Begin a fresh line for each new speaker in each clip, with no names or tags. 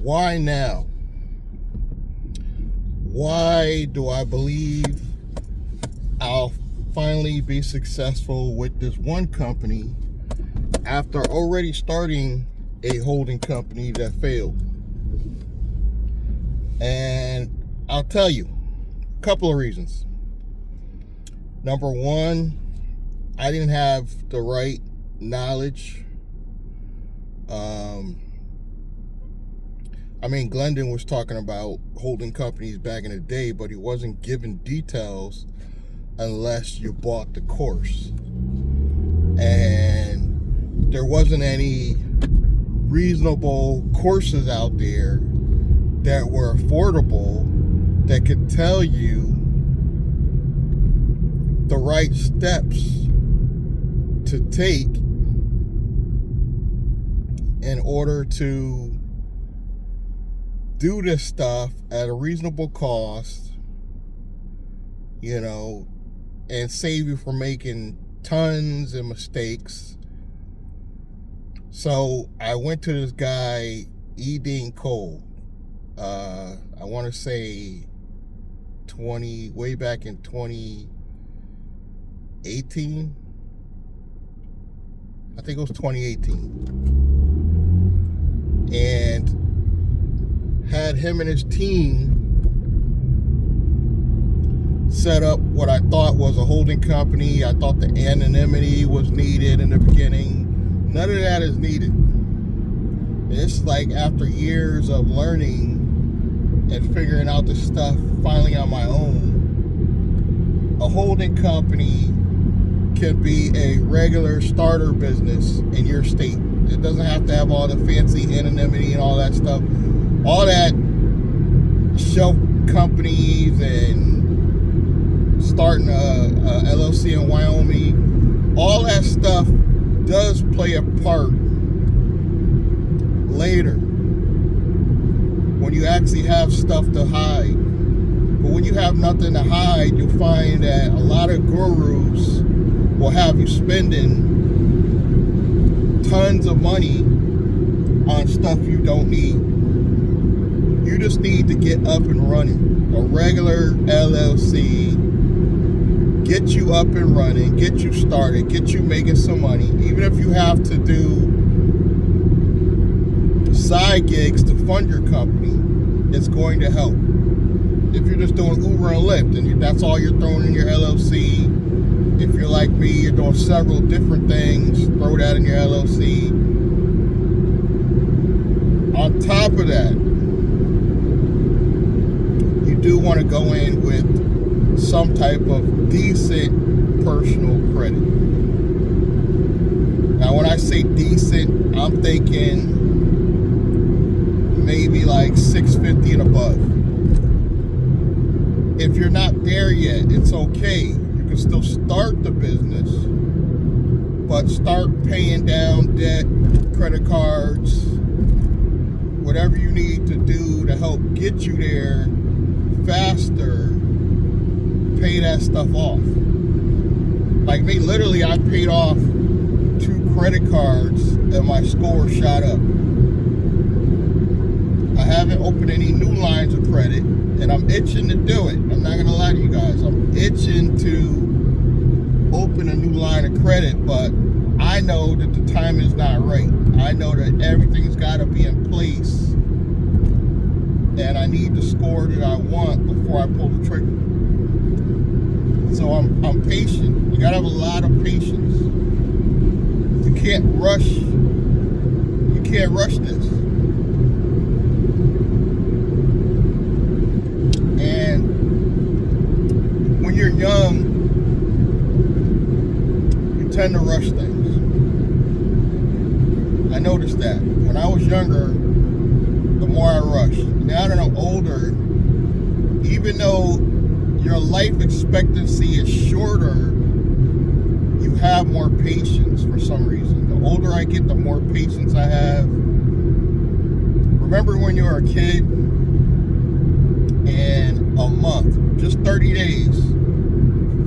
Why now? Why do I believe I'll finally be successful with this one company after already starting a holding company that failed? And I'll tell you a couple of reasons. Number one, I didn't have the right knowledge. Glendon was talking about holding companies back in the day, but he wasn't giving details unless you bought the course. And there wasn't any reasonable courses out there that were affordable that could tell you the right steps to take in order to do this stuff at a reasonable cost, and save you from making tons of mistakes. So I went to this guy, E. Dean Cole. I want to say way back in 2018. I think it was 2018. And had him and his team set up what I thought was a holding company. I thought the anonymity was needed in the beginning. None of that is needed. It's like after years of learning and figuring out this stuff finally on my own, a holding company can be a regular starter business in your state. It doesn't have to have all the fancy anonymity and all that stuff. All that shelf companies and starting a LLC in Wyoming, all that stuff does play a part later when you actually have stuff to hide. But when you have nothing to hide, you'll find that a lot of gurus will have you spending tons of money on stuff you don't need. You just need to get up and running. A regular LLC, get you up and running, get you started, get you making some money. Even if you have to do side gigs to fund your company, it's going to help. If you're just doing Uber and Lyft and that's all you're throwing in your LLC, if you're like me, you're doing several different things, throw that in your LLC. On top of that, you do want to go in with some type of decent personal credit. Now, when I say decent, I'm thinking maybe like 650 and above. If you're not there yet, it's okay. You can still start the business, but start paying down debt, credit cards, whatever you need to do to help get you there faster. Pay that stuff off. Like me, literally, I paid off 2 credit cards and my score shot up. I haven't opened any new lines of credit, and I'm itching to do it. I'm not gonna lie to you guys. I'm itching to open a new line of credit, but I know that the time is not right. I know that everything's got to be in place, and I need the score that I want before I pull the trigger. So I'm patient. You gotta have a lot of patience. You can't rush. You can't rush this. And when you're young, you tend to rush things. I noticed that. When I was younger, the more I rushed. Now that I'm older, even though your life expectancy is shorter, you have more patience for some reason. The older I get, the more patience I have. Remember when you were a kid and a month, just 30 days,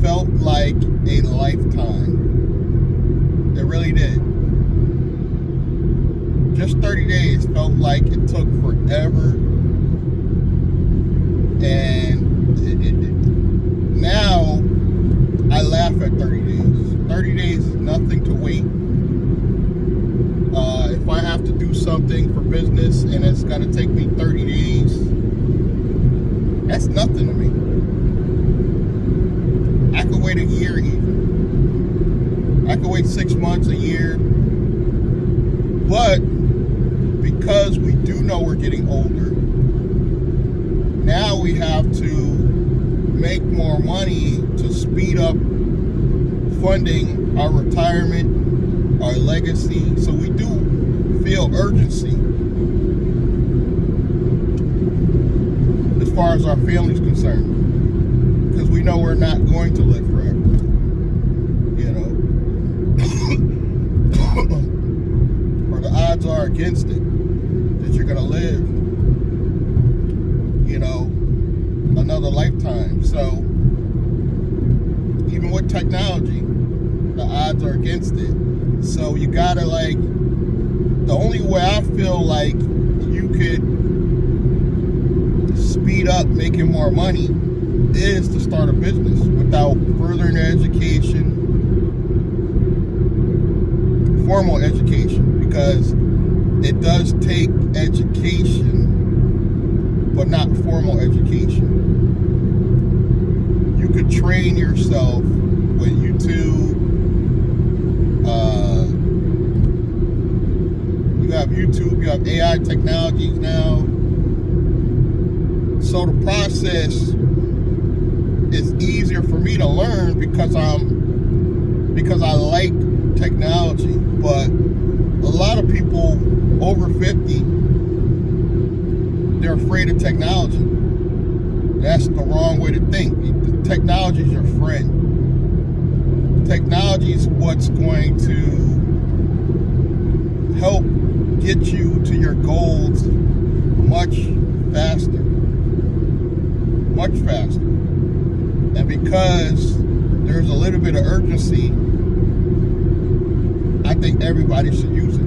felt like a lifetime. It really did. Just 30 days felt like it took forever. And now I laugh at 30 days. 30 days is nothing to wait. If I have to do something for business and it's got to take me 30 days, that's nothing to me. I could wait a year even. I could wait 6 months, a year. But because we do know we're getting older, now we have to make more money to speed up funding our retirement, our legacy. So we do feel urgency as far as our family's concerned, because we know we're not going to live forever, you know. Or the odds are against it that you're going to live, you know, another lifetime. So even with technology, the odds are against it. So you gotta, like, the only way I feel like you could speed up making more money is to start a business without furthering their education, formal education, because it does take education, but not formal education. You could train yourself with YouTube. You have YouTube, you have AI technologies now. So the process is easier for me to learn because I like technology. But a lot of people over 50, they're afraid of technology. That's the wrong way to think. Technology is your friend. Technology is what's going to help get you to your goals much faster. Much faster. And because there's a little bit of urgency, I think everybody should use it.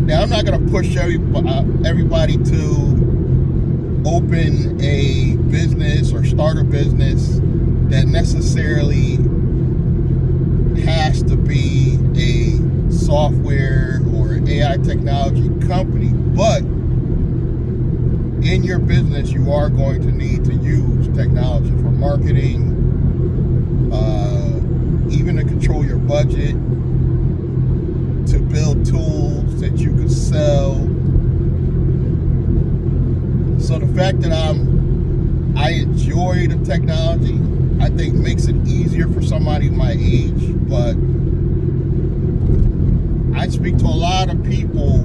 Now, I'm not going to push everybody to open a business or start a business that necessarily has to be a software or AI technology company, but in your business you are going to need to use technology for marketing, even to control your budget, to build tools that you could sell. So the fact that I enjoy the technology, I think makes it easier for somebody my age. But I speak to a lot of people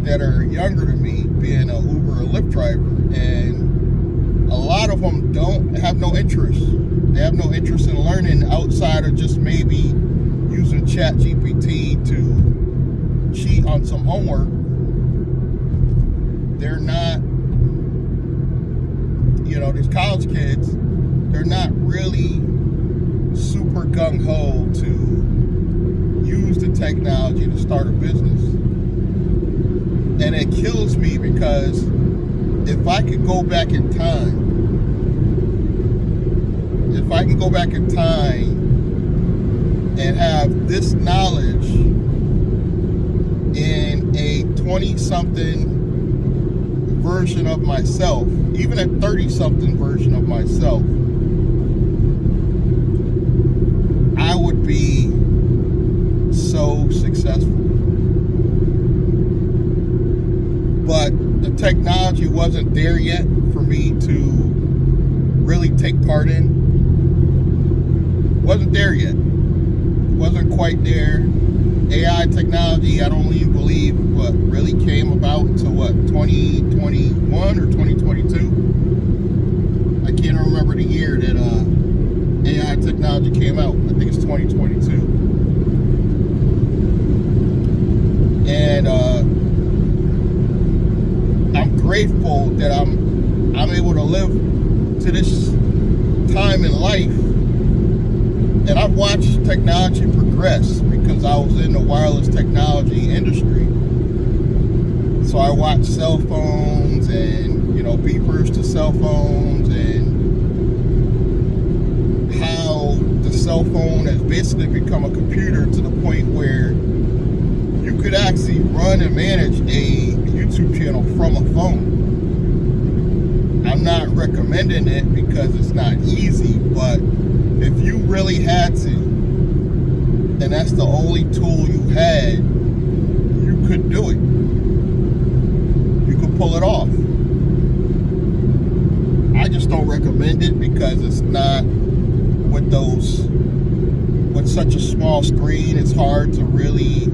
that are younger than me, being an Uber or Lyft driver, and a lot of them have no interest. They have no interest in learning outside of just maybe using ChatGPT to cheat on some homework. They're not, you know, these college kids, they're not really super gung-ho to use the technology to start a business. And it kills me because if I could go back in time, and have this knowledge in a 20-something version of myself, even a 30-something version of myself, I would be so successful. But the technology wasn't there yet for me to really take part in. Wasn't there yet. Wasn't quite there. AI technology, I don't even believe what really came about until 2021 or 2022. I can't remember the year that AI technology came out. I think it's 2022. And I'm grateful that I'm able to live to this time in life And I've watched technology progress because I was in the wireless technology industry. So I watched cell phones and, beepers to cell phones, and how the cell phone has basically become a computer to the point where you could actually run and manage a YouTube channel from a phone. I'm not recommending it because it's not easy, but if you really had to, and that's the only tool you had, you could do it. You could pull it off. I just don't recommend it because it's not with such a small screen, it's hard to really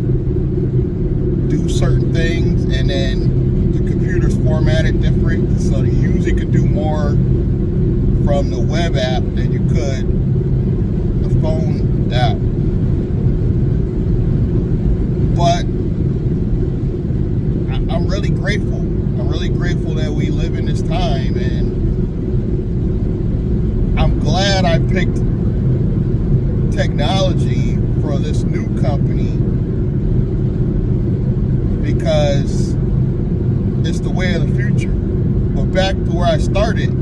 do certain things, and then the computer's formatted different, so the user could do more from the web app than you could the phone app. But I'm really grateful. I'm really grateful that we live in this time, and I'm glad I picked technology for this new company because it's the way of the future. But back to where I started,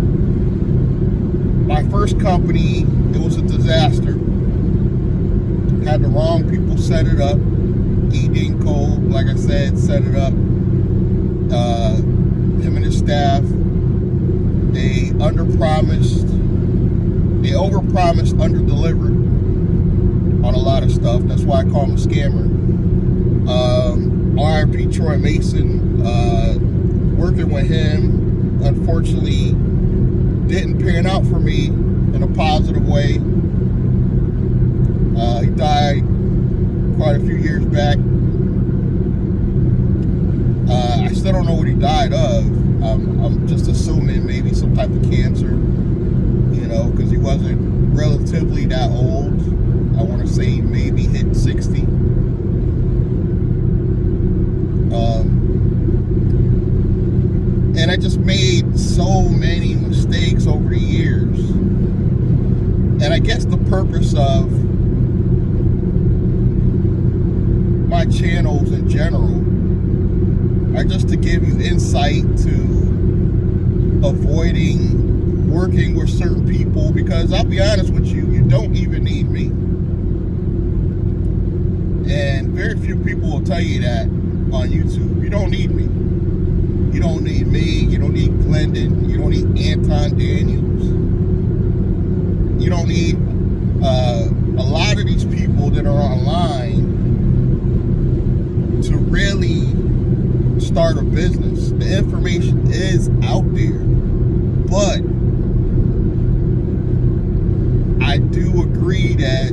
my first company, it was a disaster. Had the wrong people set it up. E. Dean Cole, like I said, set it up. Him and his staff, they overpromised, underdelivered on a lot of stuff. That's why I call him a scammer. R.I.P. Troy Mason, working with him, unfortunately, didn't pan out for me in a positive way. He died quite a few years back. I still don't know what he died of. I'm just assuming maybe some type of cancer, because he wasn't relatively that old. I want to say maybe hit 60. And I just made so many mistakes over the years. And I guess the purpose of my channels in general are just to give you insight to avoiding working with certain people, because I'll be honest with you, you don't even need me. And very few people will tell you that on YouTube. You don't need me. You don't need me. You don't need Glendon. You don't need Anton Daniels. You don't need a lot of these people that are online to really start a business. The information is out there, but I do agree that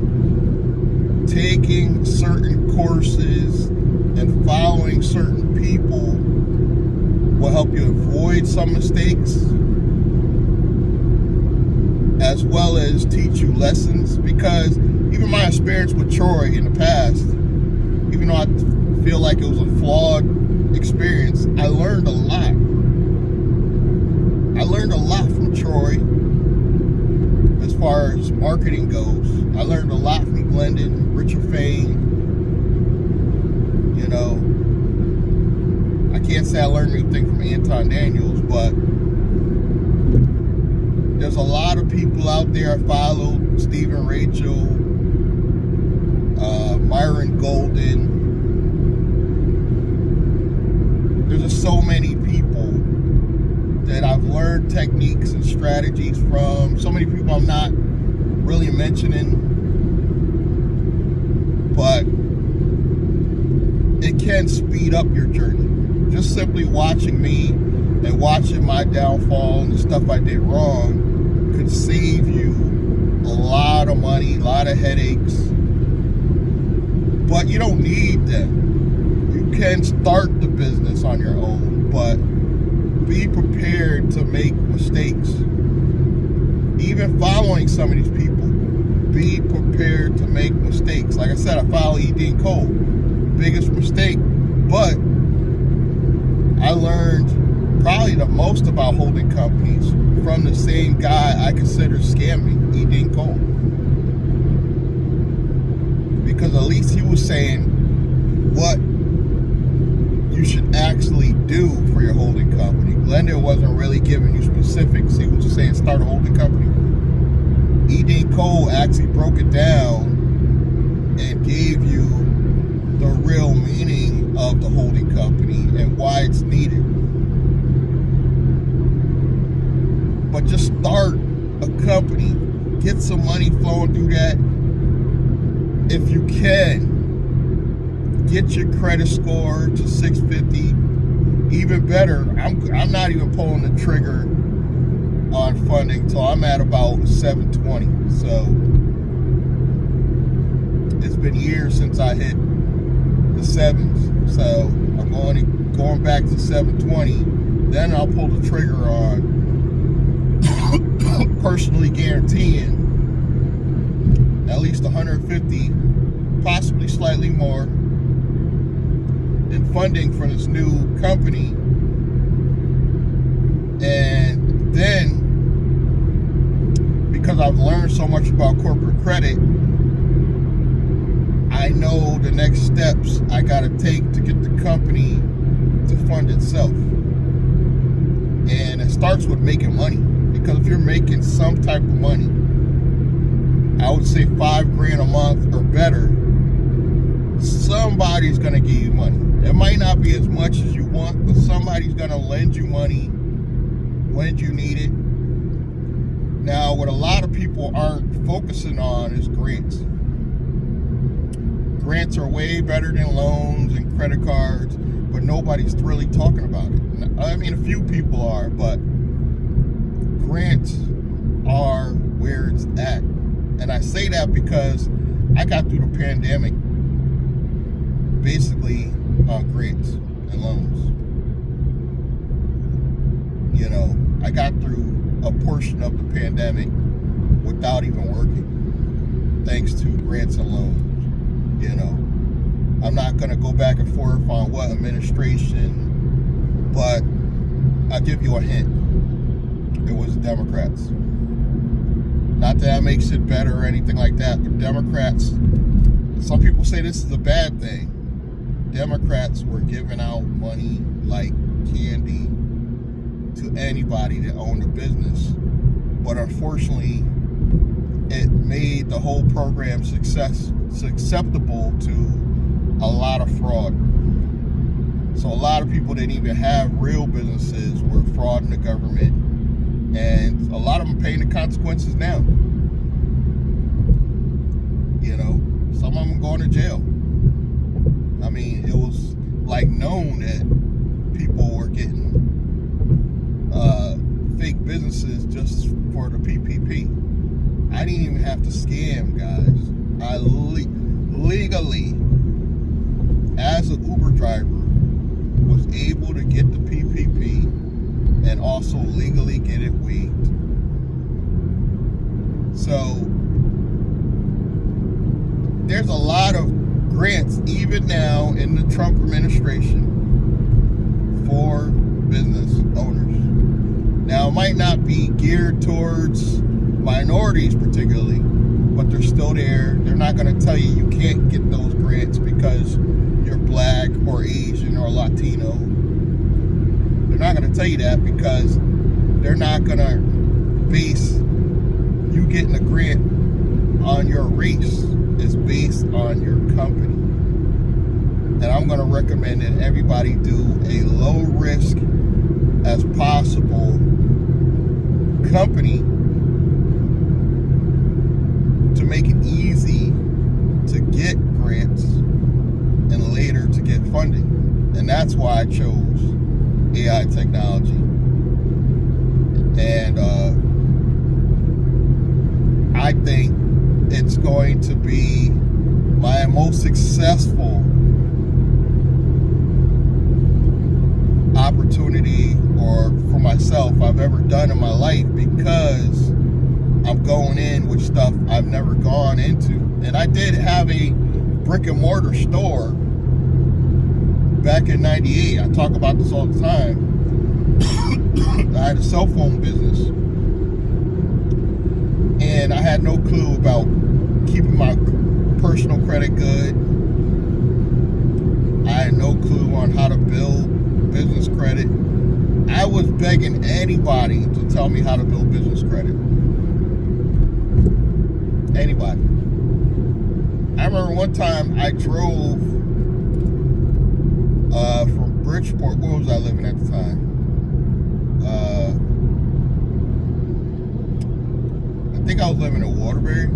taking certain courses and following certain people will help you avoid some mistakes, as well as teach you lessons. Because even my experience with Troy in the past, even though I feel like it was a flawed experience, I learned a lot. I learned a lot from Troy as far as marketing goes. I learned a lot from Glendon, Richard Fain. I can't say I learned anything from Anton Daniels, but there's a lot of people out there I followed. Stephen Rachel, Myron Golden. There's just so many people that I've learned techniques and strategies from. So many people I'm not really mentioning, but it can speed up your journey. Just simply watching me and watching my downfall and the stuff I did wrong could save you a lot of money, a lot of headaches. But you don't need them. You can start the business on your own, but be prepared to make mistakes. Even following some of these people, be prepared to make mistakes. Like I said, I follow E. Dean Cole. Biggest mistake, but I learned probably the most about holding companies from the same guy I consider scamming, E. Dean Cole. because at least he was saying what you should actually do for your holding company. Glendale wasn't really giving you specifics. He was just saying start a holding company. E. Dean Cole actually broke it down and gave you the real meaning of the holding company and why it's needed. But just start a company, get some money flowing through that. If you can, get your credit score to 650. Even better, I'm not even pulling the trigger on funding till I'm at about 720. So it's been years since I hit the sevens. So I'm going back to 720. Then I'll pull the trigger on personally guaranteeing at least 150, possibly slightly more, in funding for this new company. And then, because I've learned so much about corporate credit, I know the next steps I gotta take to get the company to fund itself. And it starts with making money. Because if you're making some type of money, I would say $5,000 a month or better, somebody's gonna give you money. It might not be as much as you want, but somebody's gonna lend you money when you need it. Now, what a lot of people aren't focusing on is grants. Grants are way better than loans and credit cards, but nobody's really talking about it. I mean, a few people are, but grants are where it's at. And I say that because I got through the pandemic basically on grants and loans. You know, I got through a portion of the pandemic without even working, thanks to grants and loans. You know, I'm not going to go back and forth on what administration, but I'll give you a hint. It was Democrats. Not that that makes it better or anything like that, but Democrats, some people say this is a bad thing. Democrats were giving out money like candy to anybody that owned a business. But unfortunately, it made the whole program susceptible to a lot of fraud. So a lot of people didn't even have real businesses were frauding the government. And a lot of them paying the consequences now. You know, some of them going to jail. I mean, it was like known that people were getting fake businesses just for the PPP. I didn't even have to scam, guys. I legally, as an Uber driver, was able to get the PPP and also legally get it waived. So there's a lot of grants even now in the Trump administration for business owners. Now, it might not be geared towards minorities particularly, but they're still there. They're not going to tell you you can't get those grants because you're black or Asian or Latino. They're not going to tell you that because they're not going to base you getting a grant on your race. It's based on your company. And I'm going to recommend that everybody do a low risk as possible company to make it easy to get grants and later to get funding. And that's why I chose AI technology. And I think it's going to be my most successful opportunity or for myself I've ever done in my life, because I'm going in with stuff I've never gone into. And I did have a brick and mortar store back in '98. I talk about this all the time. I had a cell phone business, and I had no clue about keeping my personal credit good. I had no clue on how to build business credit. I was begging anybody to tell me how to build business credit. Anybody. I remember one time I drove from Bridgeport. Where was I living at the time? I think I was living in Waterbury.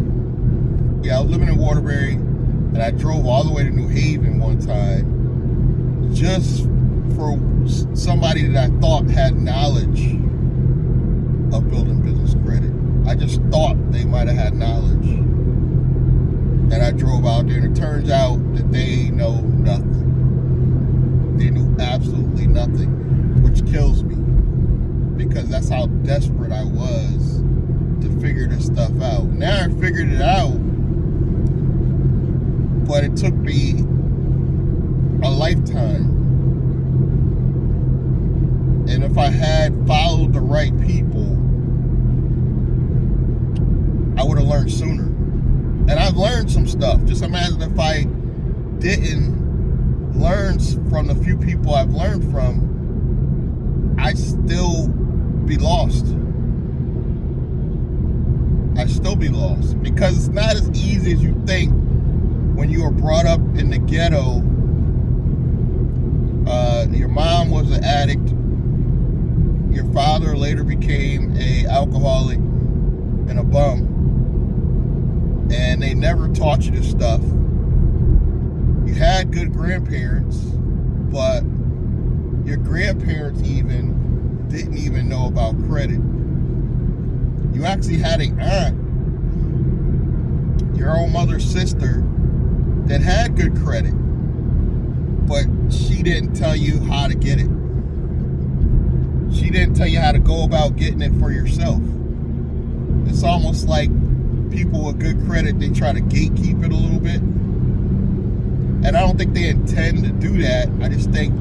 Yeah, I was living in Waterbury, and I drove all the way to New Haven one time just for somebody that I thought had knowledge of building business credit. I just thought they might have had knowledge. And I drove out there, and it turns out that they know nothing. They knew absolutely nothing, which kills me, because that's how desperate I was to figure this stuff out. Now I figured it out, but it took me a lifetime. And if I had followed the right people, I would have learned sooner. And I've learned some stuff. Just imagine if I didn't learn from the few people I've learned from, I'd still be lost. I'd still be lost. Because it's not as easy as you think when you were brought up in the ghetto. Your mom was an addict. Your father later became an alcoholic and a bum. And they never taught you this stuff. You had good grandparents, but your grandparents didn't even know about credit. You actually had an aunt, your own mother's sister, that had good credit, but she didn't tell you how to get it. She didn't tell you how to go about getting it for yourself. It's almost like people with good credit, they try to gatekeep it a little bit. And I don't think they intend to do that. I just think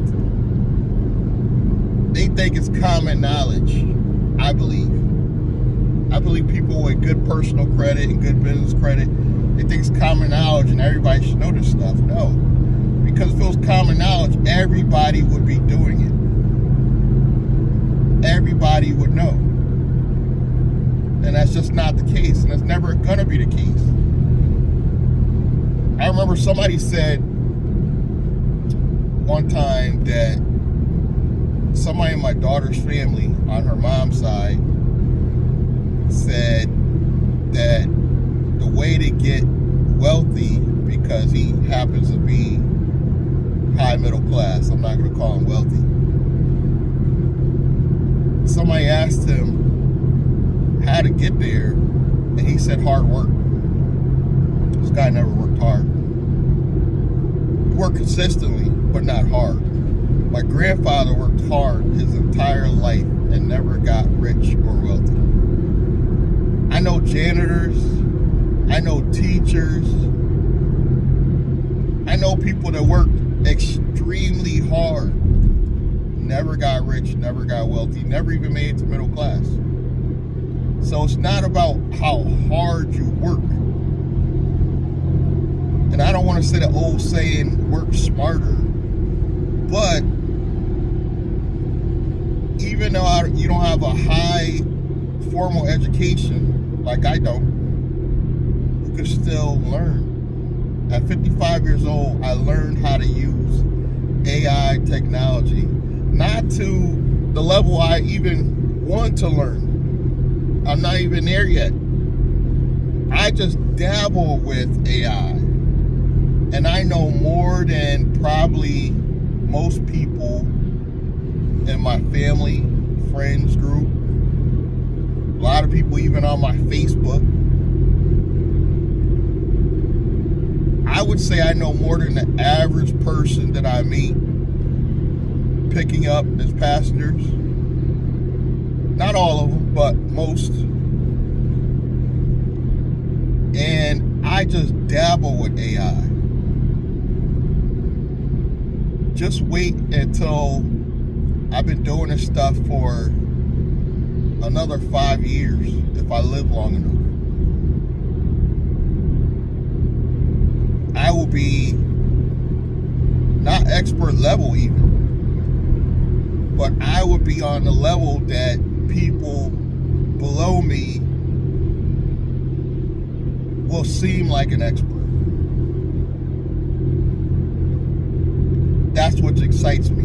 they think it's common knowledge, I believe. I believe people with good personal credit and good business credit, they think it's common knowledge and everybody should know this stuff. No. Because if it was common knowledge, everybody would be doing it. Everybody would know. And that's just not the case. And it's never going to be the case. I remember somebody said one time that somebody in my daughter's family on her mom's side said that the way to get wealthy, because he happens to be high middle class, I'm not going to call him wealthy. Somebody asked him how to get there, and he said hard work. This guy never worked hard. He worked consistently, but not hard. My grandfather worked hard his entire life and never got rich or wealthy. I know janitors, I know teachers, I know people that worked extremely hard, never got rich, never got wealthy, never even made it to middle class. So it's not about how hard you work. And I don't want to say the old saying, work smarter. But even though you don't have a high formal education, like I don't, you can still learn. At 55 years old, I learned how to use AI technology. Not to the level I even want to learn. I'm not even there yet. I just dabble with AI. And I know more than probably most people in my family, friends group. A lot of people even on my Facebook. I would say I know more than the average person that I meet picking up as passengers. Not all of them, but most. And I just dabble with AI. Just wait until I've been doing this stuff for another 5 years if I live long enough. I will be not expert level even, but I would be on the level that people below me will seem like an expert. That's what excites me.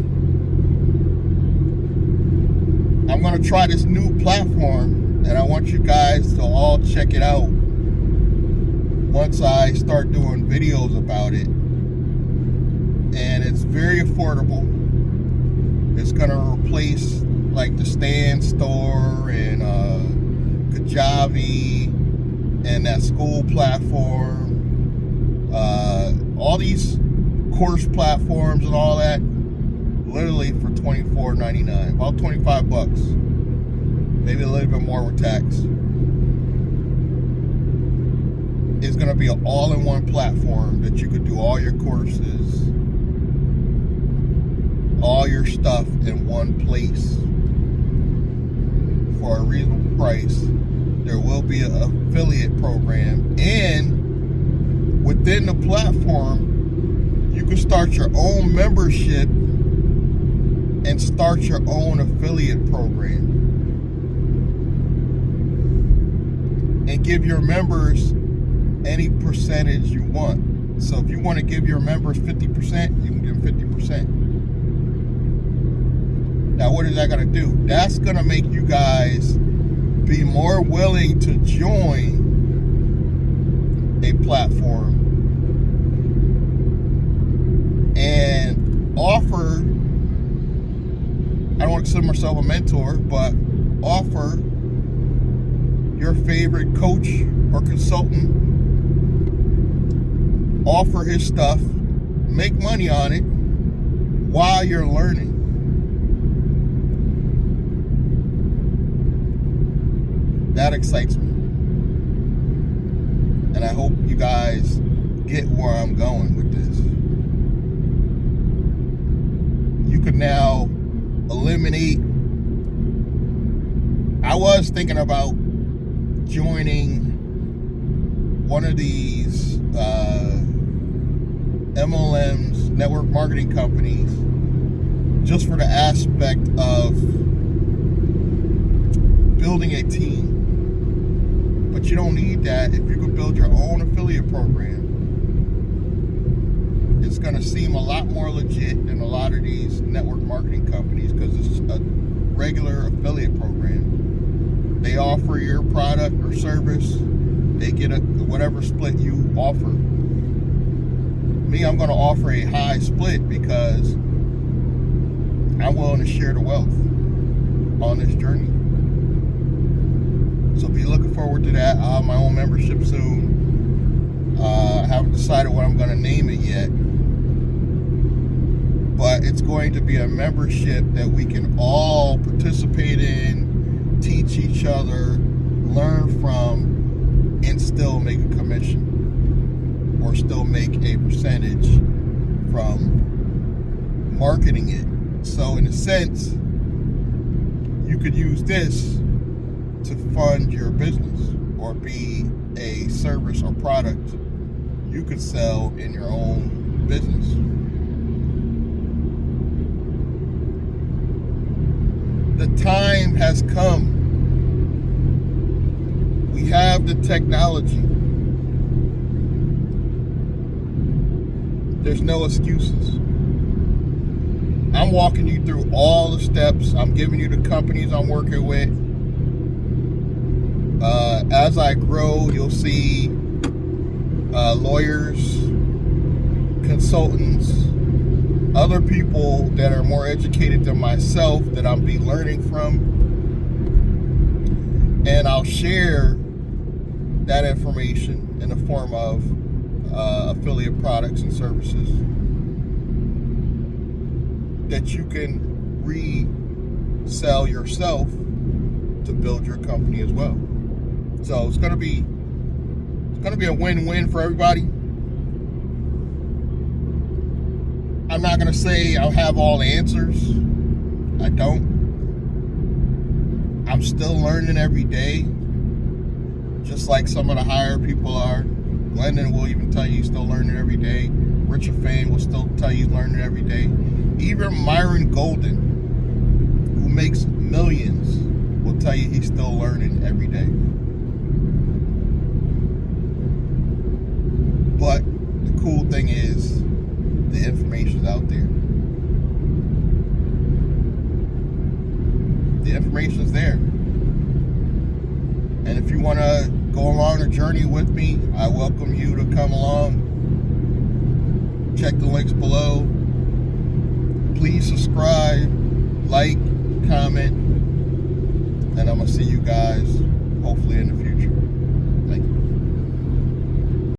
I'm going to try this new platform, and I want you guys to all check it out once I start doing videos about it. And it's very affordable. It's going to replace like the Stan Store and Kajabi and that school platform. All these course platforms and all that, literally for $24.99, about $25, maybe a little bit more with tax. It's going to be an all-in-one platform that you could do all your courses, all your stuff in one place for a reasonable price. There will be an affiliate program, and within the platform, you can start your own membership and start your own affiliate program and give your members any percentage you want. So if you want to give your members 50%, you can give them 50%. Now, what is that going to do? That's going to make you guys be more willing to join a platform and offer, I don't want to consider myself a mentor, but offer your favorite coach or consultant, offer his stuff, make money on it while you're learning. That excites me. And I hope you guys get where I'm going with this. You could now eliminate. I was thinking about joining one of these MLMs, network marketing companies, just for the aspect of building a team. But you don't need that if you could build your own affiliate program. It's going to seem a lot more legit than a lot of these network marketing companies because it's a regular affiliate program. They offer your product or service. They get whatever split you offer. Me, I'm going to offer a high split because I'm willing to share the wealth on this journey. So be looking forward to that. I'll have my own membership soon. I haven't decided what I'm going to name it yet. But it's going to be a membership that we can all participate in, teach each other, learn from, and still make a commission. Or still make a percentage from marketing it. So in a sense, you could use this to fund your business or be a service or product you could sell in your own business. The time has come. We have the technology. There's no excuses. I'm walking you through all the steps. I'm giving you the companies I'm working with. As I grow, you'll see lawyers, consultants, other people that are more educated than myself that I'll be learning from. And I'll share that information in the form of affiliate products and services that you can resell yourself to build your company as well. So it's gonna be a win-win for everybody. I'm not gonna say I'll have all the answers. I don't. I'm still learning every day, just like some of the higher people are. Glendon will even tell you he's still learning every day. Richard Fain will still tell you he's learning every day. Even Myron Golden, who makes millions, will tell you he's still learning every day. But the cool thing is, the information's out there. The information's there. And if you want to go along a journey with me, I welcome you to come along. Check the links below. Please subscribe, like, comment, and I'm going to see you guys hopefully in the future.